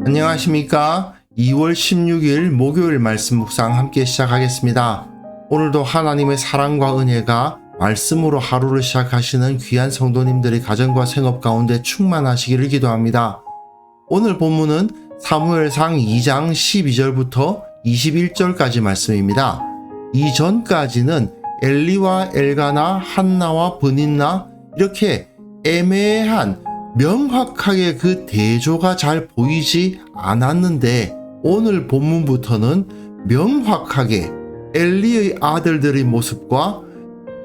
안녕하십니까? 2월 16일 목요일 말씀 묵상 함께 시작하겠습니다. 오늘도 하나님의 사랑과 은혜가 말씀으로 하루를 시작하시는 귀한 성도님들의 가정과 생업 가운데 충만하시기를 기도합니다. 오늘 본문은 사무엘상 2장 12절부터 21절까지 말씀입니다. 이전까지는 엘리와 엘가나, 한나와 브닌나 이렇게 애매한 명확하게 그 대조가 잘 보이지 않았는데 오늘 본문부터는 명확하게 엘리의 아들들의 모습과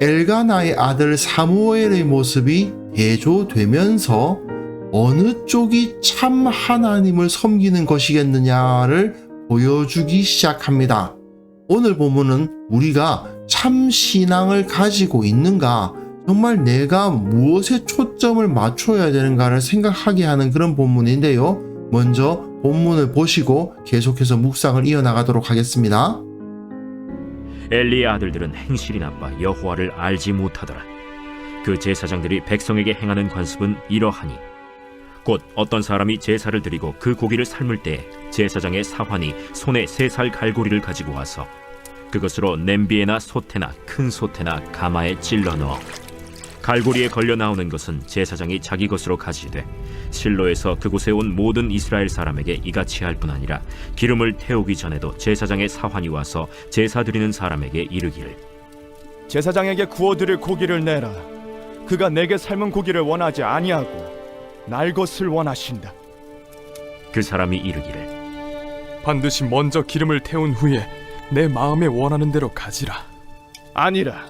엘가나의 아들 사무엘의 모습이 대조되면서 어느 쪽이 참 하나님을 섬기는 것이겠느냐를 보여주기 시작합니다. 오늘 본문은 우리가 참 신앙을 가지고 있는가, 정말 내가 무엇에 초점을 맞춰야 되는가를 생각하게 하는 그런 본문인데요. 먼저 본문을 보시고 계속해서 묵상을 이어나가도록 하겠습니다. 엘리의 아들들은 행실이 나빠 여호와를 알지 못하더라. 그 제사장들이 백성에게 행하는 관습은 이러하니 곧 어떤 사람이 제사를 드리고 그 고기를 삶을 때 제사장의 사환이 손에 3살 갈고리를 가지고 와서 그것으로 냄비에나 솥에나 큰 솥에나 가마에 찔러 넣어 갈고리에 걸려 나오는 것은 제사장이 자기 것으로 가지되 실로에서 그곳에 온 모든 이스라엘 사람에게 이같이 할 뿐 아니라 기름을 태우기 전에도 제사장의 사환이 와서 제사 드리는 사람에게 이르기를 제사장에게 구워드릴 고기를 내라. 그가 내게 삶은 고기를 원하지 아니하고 날 것을 원하신다. 그 사람이 이르기를 반드시 먼저 기름을 태운 후에 내 마음에 원하는 대로 가지라. 아니라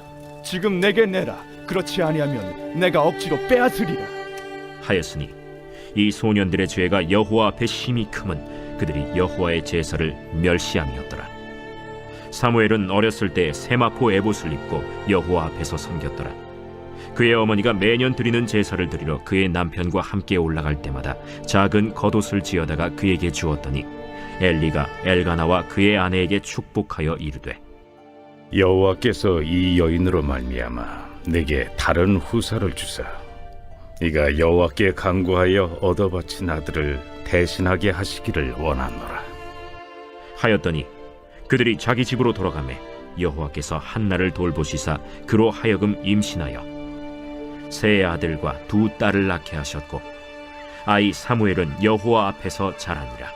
지금 내게 내라. 그렇지 아니하면 내가 억지로 빼앗으리라 하였으니 이 소년들의 죄가 여호와 앞에 심히 크면 그들이 여호와의 제사를 멸시함이었더라. 사무엘은 어렸을 때 세마포 에봇을 입고 여호와 앞에서 섬겼더라. 그의 어머니가 매년 드리는 제사를 드리러 그의 남편과 함께 올라갈 때마다 작은 겉옷을 지어다가 그에게 주었더니 엘리가 엘가나와 그의 아내에게 축복하여 이르되 여호와께서 이 여인으로 말미암아 내게 다른 후사를 주사 이가 여호와께 간구하여 얻어바친 아들을 대신하게 하시기를 원하노라 하였더니 그들이 자기 집으로 돌아가매 여호와께서 한나를 돌보시사 그로 하여금 임신하여 세 아들과 2 딸을 낳게 하셨고 아이 사무엘은 여호와 앞에서 자라니라.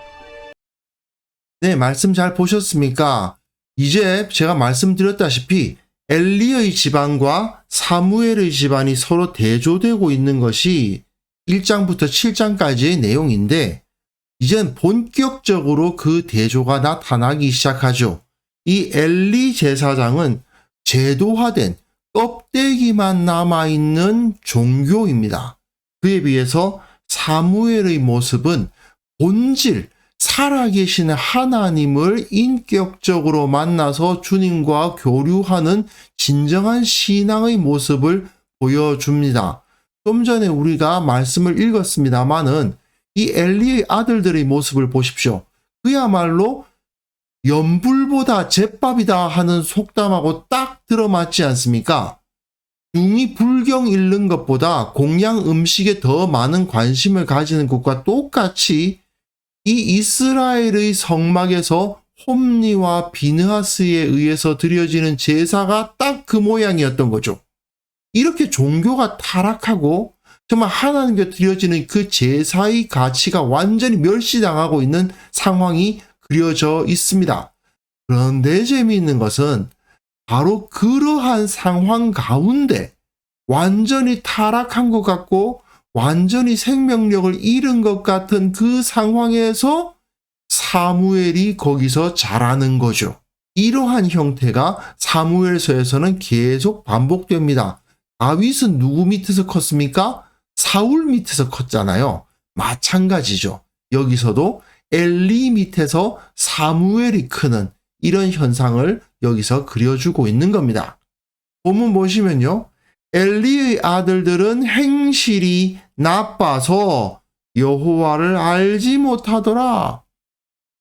네, 말씀 잘 보셨습니까? 이제 제가 말씀드렸다시피 엘리의 집안과 사무엘의 집안이 서로 대조되고 있는 것이 1장부터 7장까지의 내용인데 이젠 본격적으로 그 대조가 나타나기 시작하죠. 이 엘리 제사장은 제도화된 껍데기만 남아있는 종교입니다. 그에 비해서 사무엘의 모습은 본질, 살아계신 하나님을 인격적으로 만나서 주님과 교류하는 진정한 신앙의 모습을 보여줍니다. 좀 전에 우리가 말씀을 읽었습니다마는 이 엘리의 아들들의 모습을 보십시오. 그야말로 연불보다 제밥이다 하는 속담하고 딱 들어맞지 않습니까? 중이 불경 읽는 것보다 공양 음식에 더 많은 관심을 가지는 것과 똑같이 이 이스라엘의 성막에서 홈리와 비느하스에 의해서 드려지는 제사가 딱 그 모양이었던 거죠. 이렇게 종교가 타락하고 정말 하나님께 드려지는 그 제사의 가치가 완전히 멸시당하고 있는 상황이 그려져 있습니다. 그런데 재미있는 것은 바로 그러한 상황 가운데 완전히 타락한 것 같고 완전히 생명력을 잃은 것 같은 그 상황에서 사무엘이 거기서 자라는 거죠. 이러한 형태가 사무엘서에서는 계속 반복됩니다. 다윗은 누구 밑에서 컸습니까? 사울 밑에서 컸잖아요. 마찬가지죠. 여기서도 엘리 밑에서 사무엘이 크는 이런 현상을 여기서 그려주고 있는 겁니다. 본문 보시면요. 엘리의 아들들은 행실이 나빠서 여호와를 알지 못하더라.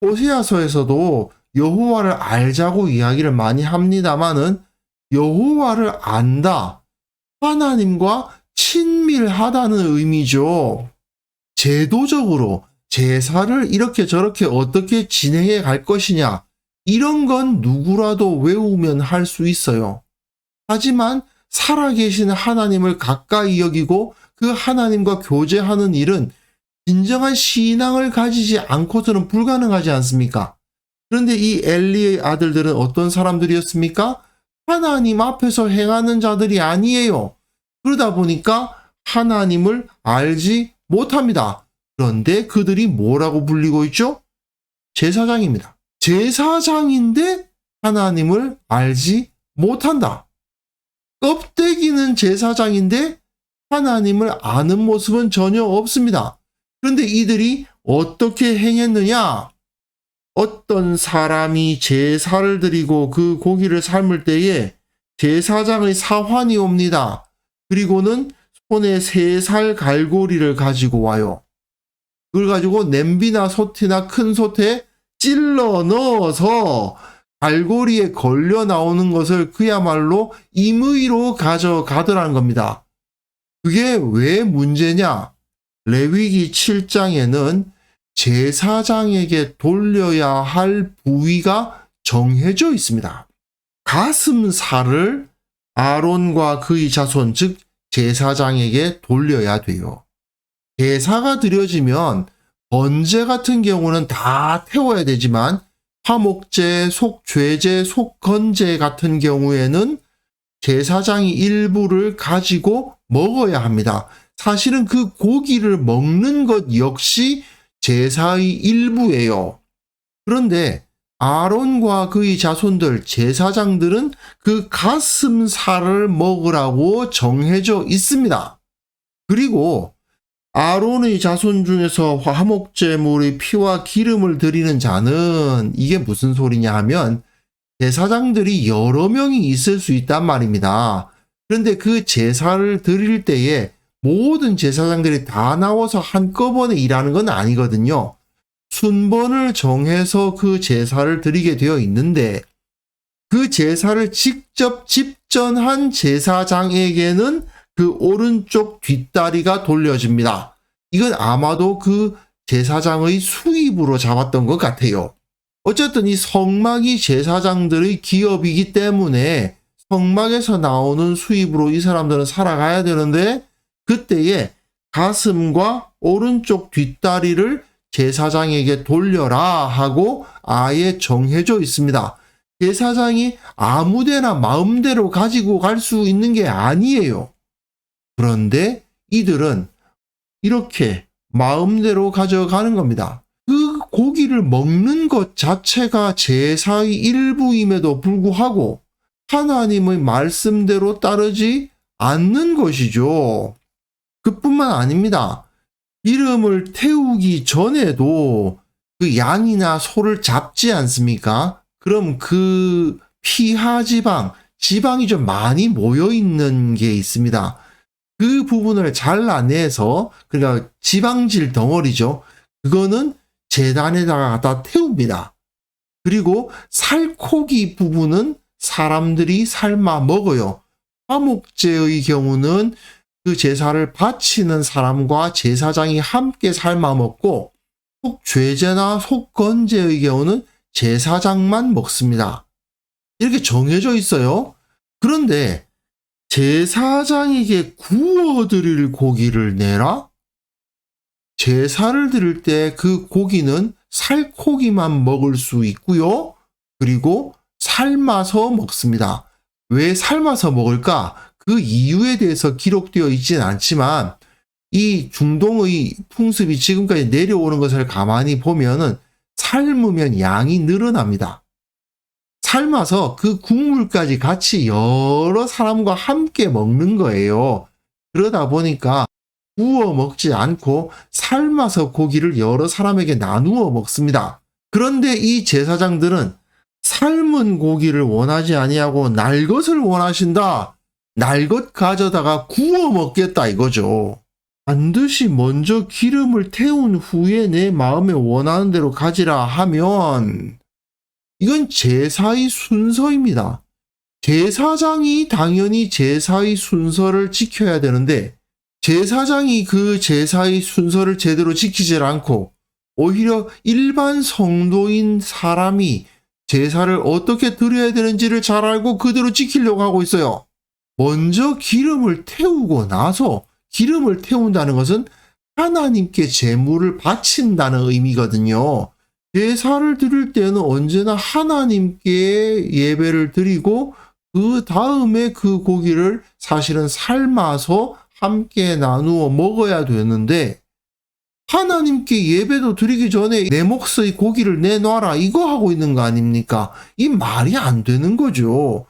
호세아서에서도 여호와를 알자고 이야기를 많이 합니다마는 여호와를 안다, 하나님과 친밀하다는 의미죠. 제도적으로 제사를 이렇게 저렇게 어떻게 진행해 갈 것이냐, 이런 건 누구라도 외우면 할 수 있어요. 하지만 살아계신 하나님을 가까이 여기고 그 하나님과 교제하는 일은 진정한 신앙을 가지지 않고서는 불가능하지 않습니까? 그런데 이 엘리의 아들들은 어떤 사람들이었습니까? 하나님 앞에서 행하는 자들이 아니에요. 그러다 보니까 하나님을 알지 못합니다. 그런데 그들이 뭐라고 불리고 있죠? 제사장입니다. 제사장인데 하나님을 알지 못한다. 껍데기는 제사장인데 하나님을 아는 모습은 전혀 없습니다. 그런데 이들이 어떻게 행했느냐? 어떤 사람이 제사를 드리고 그 고기를 삶을 때에 제사장의 사환이 옵니다. 그리고는 손에 3살 갈고리를 가지고 와요. 그걸 가지고 냄비나 솥이나 큰 솥에 찔러 넣어서 갈고리에 걸려 나오는 것을 그야말로 임의로 가져가더라는 겁니다. 그게 왜 문제냐? 레위기 7장에는 제사장에게 돌려야 할 부위가 정해져 있습니다. 가슴살을 아론과 그의 자손, 즉 제사장에게 돌려야 돼요. 제사가 드려지면 번제 같은 경우는 다 태워야 되지만 화목제, 속죄제, 속건제 같은 경우에는 제사장이 일부를 가지고 먹어야 합니다. 사실은 그 고기를 먹는 것 역시 제사의 일부예요. 그런데 아론과 그의 자손들, 제사장들은 그 가슴살을 먹으라고 정해져 있습니다. 그리고 아론의 자손 중에서 화목제물의 피와 기름을 드리는 자는 이게 무슨 소리냐 하면 제사장들이 여러 명이 있을 수 있단 말입니다. 그런데 그 제사를 드릴 때에 모든 제사장들이 다 나와서 한꺼번에 일하는 건 아니거든요. 순번을 정해서 그 제사를 드리게 되어 있는데 그 제사를 직접 집전한 제사장에게는 그 오른쪽 뒷다리가 돌려집니다. 이건 아마도 그 제사장의 수입으로 잡았던 것 같아요. 어쨌든 이 성막이 제사장들의 기업이기 때문에 성막에서 나오는 수입으로 이 사람들은 살아가야 되는데 그때에 가슴과 오른쪽 뒷다리를 제사장에게 돌려라 하고 아예 정해져 있습니다. 제사장이 아무데나 마음대로 가지고 갈 수 있는 게 아니에요. 그런데 이들은 이렇게 마음대로 가져가는 겁니다. 그 고기를 먹는 것 자체가 제사의 일부임에도 불구하고 하나님의 말씀대로 따르지 않는 것이죠. 그뿐만 아닙니다. 기름을 태우기 전에도 그 양이나 소를 잡지 않습니까? 그럼 그 피하 지방이 좀 많이 모여 있는 게 있습니다. 그 부분을 잘라내서, 그러니까 지방질 덩어리죠. 그거는 제단에다가 갖다 태웁니다. 그리고 살코기 부분은 사람들이 삶아 먹어요. 화목제의 경우는 그 제사를 바치는 사람과 제사장이 함께 삶아 먹고, 속죄제나 속건제의 경우는 제사장만 먹습니다. 이렇게 정해져 있어요. 그런데 제사장에게 구워드릴 고기를 내라? 제사를 드릴 때 그 고기는 살코기만 먹을 수 있고요. 그리고 삶아서 먹습니다. 왜 삶아서 먹을까? 그 이유에 대해서 기록되어 있지는 않지만 이 중동의 풍습이 지금까지 내려오는 것을 가만히 보면은 삶으면 양이 늘어납니다. 삶아서 그 국물까지 같이 여러 사람과 함께 먹는 거예요. 그러다 보니까 구워 먹지 않고 삶아서 고기를 여러 사람에게 나누어 먹습니다. 그런데 이 제사장들은 삶은 고기를 원하지 아니하고 날 것을 원하신다. 날 것 가져다가 구워 먹겠다 이거죠. 반드시 먼저 기름을 태운 후에 내 마음에 원하는 대로 가지라 하면 이건 제사의 순서입니다. 제사장이 당연히 제사의 순서를 지켜야 되는데 제사장이 그 제사의 순서를 제대로 지키질 않고 오히려 일반 성도인 사람이 제사를 어떻게 드려야 되는지를 잘 알고 그대로 지키려고 하고 있어요. 먼저 기름을 태우고 나서, 기름을 태운다는 것은 하나님께 제물을 바친다는 의미거든요. 제사를 드릴 때는 언제나 하나님께 예배를 드리고 그 다음에 그 고기를 사실은 삶아서 함께 나누어 먹어야 되는데, 하나님께 예배도 드리기 전에 내 몫의 고기를 내놔라 이거 하고 있는 거 아닙니까? 이 말이 안 되는 거죠.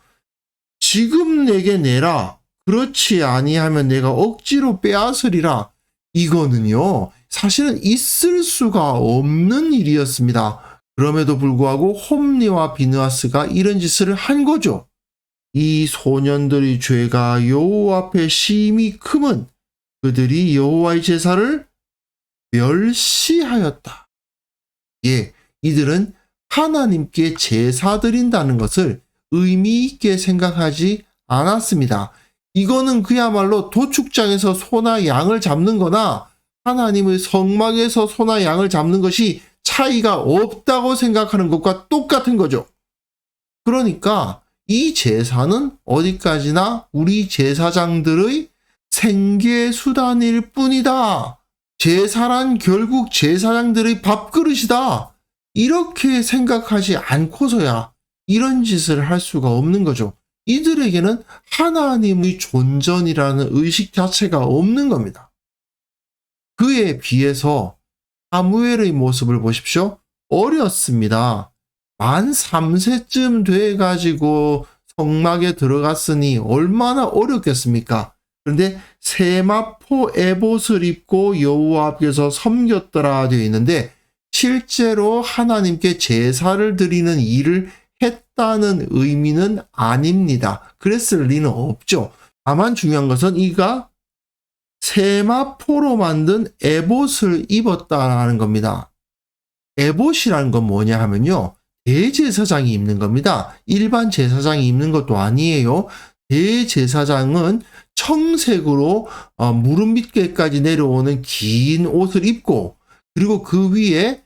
지금 내게 내라. 그렇지 아니하면 내가 억지로 빼앗으리라. 이거는요, 사실은 있을 수가 없는 일이었습니다. 그럼에도 불구하고 홈리와 비느하스가 이런 짓을 한 거죠. 이 소년들의 죄가 여호와 앞에 심히 크면 그들이 여호와의 제사를 멸시하였다. 예, 이들은 하나님께 제사 드린다는 것을 의미 있게 생각하지 않았습니다. 이거는 그야말로 도축장에서 소나 양을 잡는 거나 하나님의 성막에서 소나 양을 잡는 것이 차이가 없다고 생각하는 것과 똑같은 거죠. 그러니까 이 제사는 어디까지나 우리 제사장들의 생계수단일 뿐이다. 제사란 결국 제사장들의 밥그릇이다. 이렇게 생각하지 않고서야 이런 짓을 할 수가 없는 거죠. 이들에게는 하나님의 존전이라는 의식 자체가 없는 겁니다. 그에 비해서 사무엘의 모습을 보십시오. 어렸습니다. 만 3세쯤 돼가지고 성막에 들어갔으니 얼마나 어렵겠습니까? 그런데 세마포 에봇을 입고 여호와 앞에서 섬겼더라 되어 있는데, 실제로 하나님께 제사를 드리는 일을 했다는 의미는 아닙니다. 그랬을 리는 없죠. 다만 중요한 것은 이가 세마포로 만든 에봇을 입었다는 겁니다. 에봇이라는 건 뭐냐 하면요, 대제사장이 입는 겁니다. 일반 제사장이 입는 것도 아니에요. 대제사장은 청색으로 무릎 밑에까지 내려오는 긴 옷을 입고, 그리고 그 위에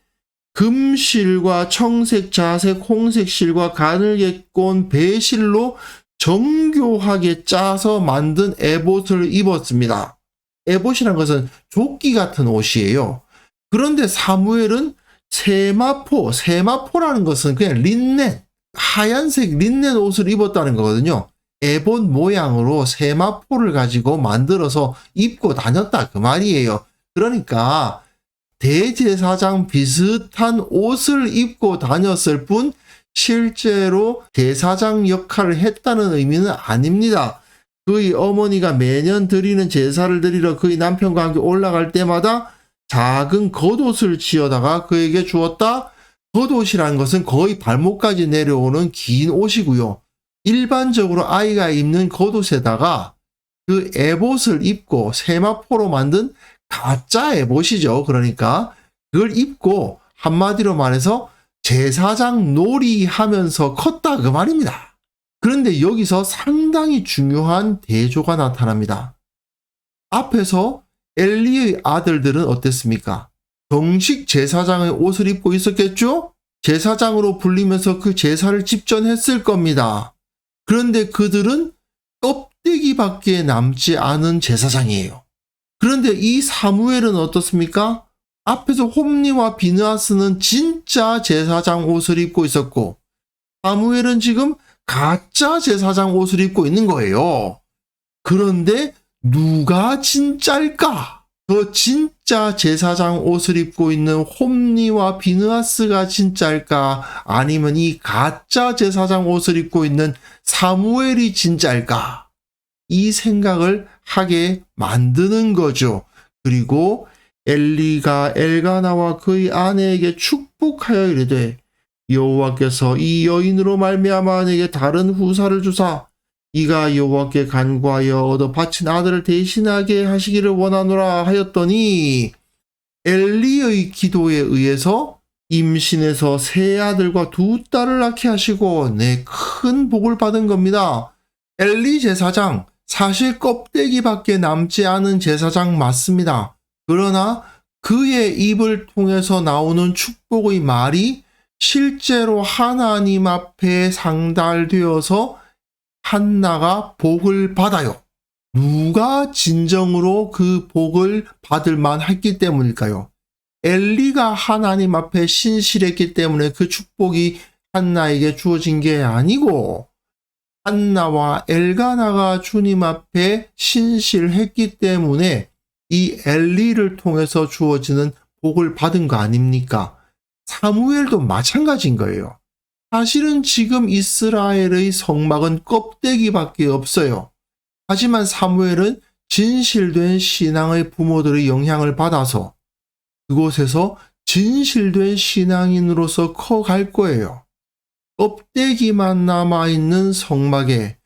금실과 청색, 자색, 홍색 실과 가늘게 꼰 배실로 정교하게 짜서 만든 에봇을 입었습니다. 에봇이란 것은 조끼 같은 옷이에요. 그런데 사무엘은 세마포라는 것은 그냥 린넨, 하얀색 린넨 옷을 입었다는 거거든요. 에봇 모양으로 세마포를 가지고 만들어서 입고 다녔다 그 말이에요. 그러니까 대제사장 비슷한 옷을 입고 다녔을 뿐 실제로 제사장 역할을 했다는 의미는 아닙니다. 그의 어머니가 매년 드리는 제사를 드리러 그의 남편과 함께 올라갈 때마다 작은 겉옷을 지어다가 그에게 주었다. 겉옷이라는 것은 거의 발목까지 내려오는 긴 옷이고요. 일반적으로 아이가 입는 겉옷에다가 그 에봇을 입고 세마포로 만든 가짜 에봇이죠. 그러니까 그걸 입고 한마디로 말해서 제사장 놀이 하면서 컸다 그 말입니다. 그런데 여기서 상당히 중요한 대조가 나타납니다. 앞에서 엘리의 아들들은 어땠습니까? 정식 제사장의 옷을 입고 있었겠죠? 제사장으로 불리면서 그 제사를 집전했을 겁니다. 그런데 그들은 껍데기밖에 남지 않은 제사장이에요. 그런데 이 사무엘은 어떻습니까? 앞에서 홈리와 비느하스는 진짜 제사장 옷을 입고 있었고, 사무엘은 지금 가짜 제사장 옷을 입고 있는 거예요. 그런데 누가 진짜일까? 저 진짜 제사장 옷을 입고 있는 홈리와 비느하스가 진짜일까? 아니면 이 가짜 제사장 옷을 입고 있는 사무엘이 진짜일까? 이 생각을 하게 만드는 거죠. 그리고 엘리가 엘가나와 그의 아내에게 축복하여 이르되, 여호와께서 이 여인으로 말미암아 내게 다른 후사를 주사 이가 여호와께 간구하여 얻어 바친 아들을 대신하게 하시기를 원하노라 하였더니, 엘리의 기도에 의해서 임신해서 세 아들과 두 딸을 낳게 하시고 내 큰 복을 받은 겁니다. 엘리 제사장, 사실 껍데기밖에 남지 않은 제사장 맞습니다. 그러나 그의 입을 통해서 나오는 축복의 말이 실제로 하나님 앞에 상달되어서 한나가 복을 받아요. 누가 진정으로 그 복을 받을 만했기 때문일까요? 엘리가 하나님 앞에 신실했기 때문에 그 축복이 한나에게 주어진 게 아니고, 한나와 엘가나가 주님 앞에 신실했기 때문에 이 엘리를 통해서 주어지는 복을 받은 거 아닙니까? 사무엘도 마찬가지인 거예요. 사실은 지금 이스라엘의 성막은 껍데기밖에 없어요. 하지만 사무엘은 진실된 신앙의 부모들의 영향을 받아서 그곳에서 진실된 신앙인으로서 커갈 거예요. 껍데기만 남아있는 성막에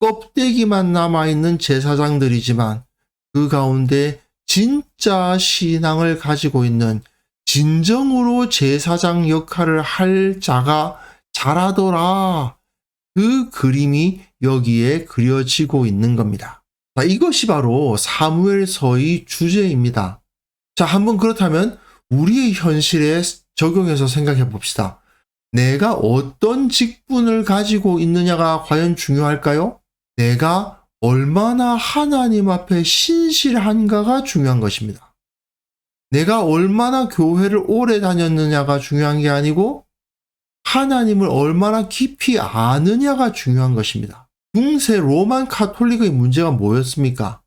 껍데기만 남아있는 제사장들이지만 그 가운데 진짜 신앙을 가지고 있는 진정으로 제사장 역할을 할 자가 자라더라. 그 그림이 여기에 그려지고 있는 겁니다. 자, 이것이 바로 사무엘서의 주제입니다. 자, 한번 그렇다면 우리의 현실에 적용해서 생각해 봅시다. 내가 어떤 직분을 가지고 있느냐가 과연 중요할까요? 내가 얼마나 하나님 앞에 신실한가가 중요한 것입니다. 내가 얼마나 교회를 오래 다녔느냐가 중요한 게 아니고 하나님을 얼마나 깊이 아느냐가 중요한 것입니다. 중세 로만 카톨릭의 문제가 뭐였습니까?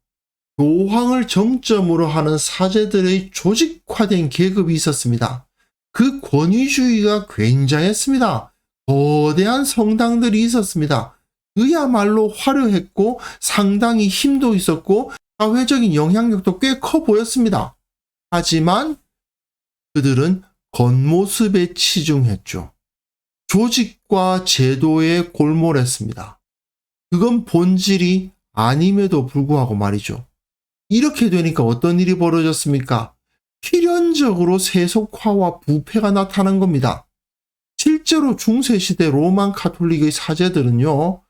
교황을 정점으로 하는 사제들의 조직화된 계급이 있었습니다. 그 권위주의가 굉장했습니다. 거대한 성당들이 있었습니다. 그야말로 화려했고 상당히 힘도 있었고 사회적인 영향력도 꽤 커 보였습니다. 하지만 그들은 겉모습에 치중했죠. 조직과 제도에 골몰했습니다. 그건 본질이 아님에도 불구하고 말이죠. 이렇게 되니까 어떤 일이 벌어졌습니까? 필연적으로 세속화와 부패가 나타난 겁니다. 실제로 중세시대 로만 카톨릭의 사제들은요,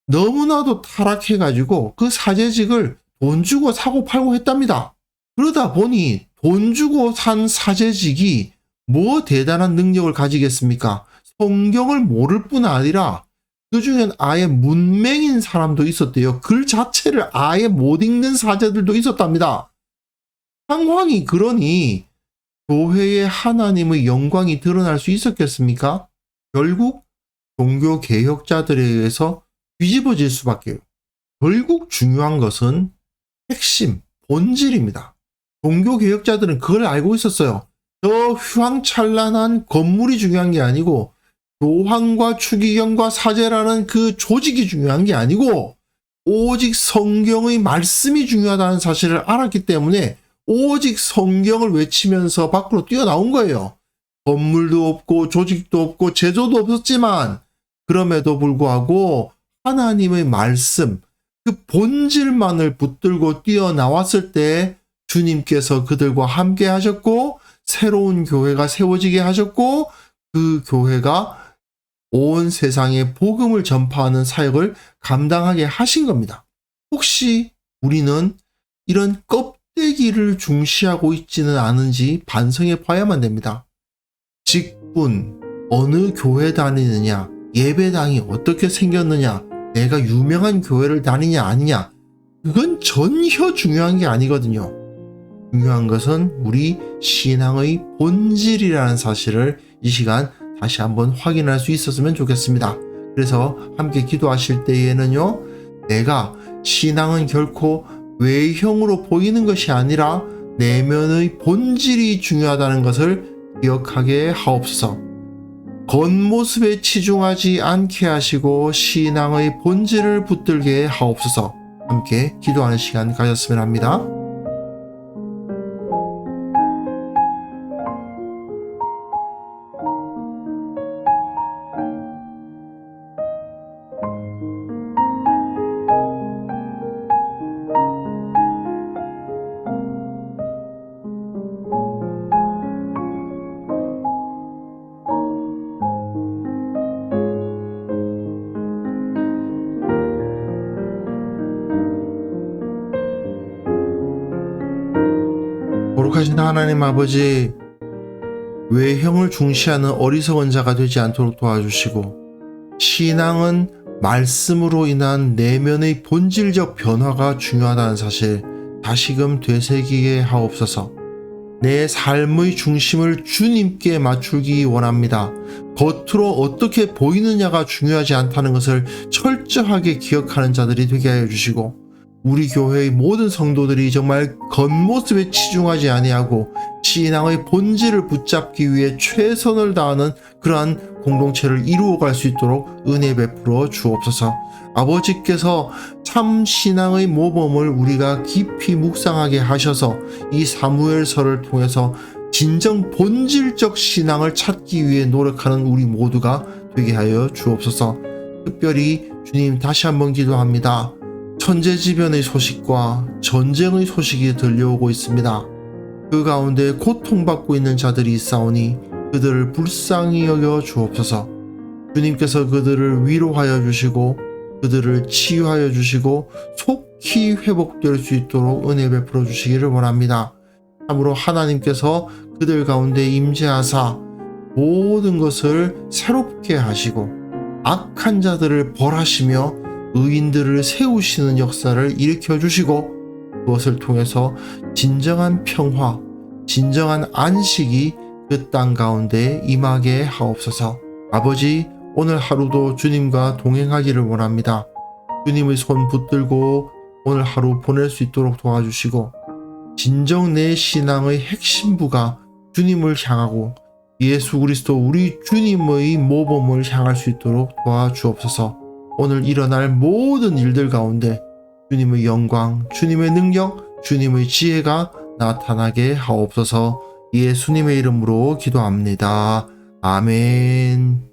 너무나도 타락해가지고 그 사제직을 돈 주고 사고 팔고 했답니다. 그러다 보니 돈 주고 산 사제직이 뭐 대단한 능력을 가지겠습니까? 성경을 모를 뿐 아니라 그 중엔 아예 문맹인 사람도 있었대요. 글 자체를 아예 못 읽는 사제들도 있었답니다. 상황이 그러니 교회의 하나님의 영광이 드러날 수 있었겠습니까? 결국 종교 개혁자들에 의해서 뒤집어질 수밖에요. 결국 중요한 것은 핵심, 본질입니다. 종교 개혁자들은 그걸 알고 있었어요. 저 휘황찬란한 건물이 중요한 게 아니고 교황과 추기경과 사제라는 그 조직이 중요한 게 아니고 오직 성경의 말씀이 중요하다는 사실을 알았기 때문에 오직 성경을 외치면서 밖으로 뛰어나온 거예요. 건물도 없고 조직도 없고 제도도 없었지만 그럼에도 불구하고 하나님의 말씀, 그 본질만을 붙들고 뛰어나왔을 때 주님께서 그들과 함께 하셨고 새로운 교회가 세워지게 하셨고 그 교회가 온 세상에 복음을 전파하는 사역을 감당하게 하신 겁니다. 혹시 우리는 이런 껍데기를 중시하고 있지는 않은지 반성해 봐야만 됩니다. 직분, 어느 교회 다니느냐, 예배당이 어떻게 생겼느냐, 내가 유명한 교회를 다니냐 아니냐, 그건 전혀 중요한 게 아니거든요. 중요한 것은 우리 신앙의 본질이라는 사실을 이 시간 다시 한번 확인할 수 있었으면 좋겠습니다. 그래서 함께 기도하실 때에는요, 내가 신앙은 결코 외형으로 보이는 것이 아니라 내면의 본질이 중요하다는 것을 기억하게 하옵소서. 겉모습에 치중하지 않게 하시고 신앙의 본질을 붙들게 하옵소서. 함께 기도하는 시간 가졌으면 합니다. 거룩하신 하나님 아버지, 외형을 중시하는 어리석은 자가 되지 않도록 도와주시고, 신앙은 말씀으로 인한 내면의 본질적 변화가 중요하다는 사실 다시금 되새기게 하옵소서. 내 삶의 중심을 주님께 맞추기 원합니다. 겉으로 어떻게 보이느냐가 중요하지 않다는 것을 철저하게 기억하는 자들이 되게 하여 주시고, 우리 교회의 모든 성도들이 정말 겉모습에 치중하지 아니하고 신앙의 본질을 붙잡기 위해 최선을 다하는 그러한 공동체를 이루어갈 수 있도록 은혜 베풀어 주옵소서. 아버지께서 참 신앙의 모범을 우리가 깊이 묵상하게 하셔서 이 사무엘서를 통해서 진정 본질적 신앙을 찾기 위해 노력하는 우리 모두가 되게 하여 주옵소서. 특별히 주님, 다시 한번 기도합니다. 천재지변의 소식과 전쟁의 소식이 들려오고 있습니다. 그 가운데 고통받고 있는 자들이 있사오니 그들을 불쌍히 여겨 주옵소서. 주님께서 그들을 위로하여 주시고 그들을 치유하여 주시고 속히 회복될 수 있도록 은혜 베풀어 주시기를 원합니다. 참으로 하나님께서 그들 가운데 임재하사 모든 것을 새롭게 하시고 악한 자들을 벌하시며 의인들을 세우시는 역사를 일으켜 주시고, 그것을 통해서 진정한 평화, 진정한 안식이 그 땅 가운데 임하게 하옵소서. 아버지, 오늘 하루도 주님과 동행하기를 원합니다. 주님의 손 붙들고 오늘 하루 보낼 수 있도록 도와주시고, 진정 내 신앙의 핵심부가 주님을 향하고 예수 그리스도 우리 주님의 모범을 향할 수 있도록 도와주옵소서. 오늘 일어날 모든 일들 가운데 주님의 영광, 주님의 능력, 주님의 지혜가 나타나게 하옵소서. 예수님의 이름으로 기도합니다. 아멘.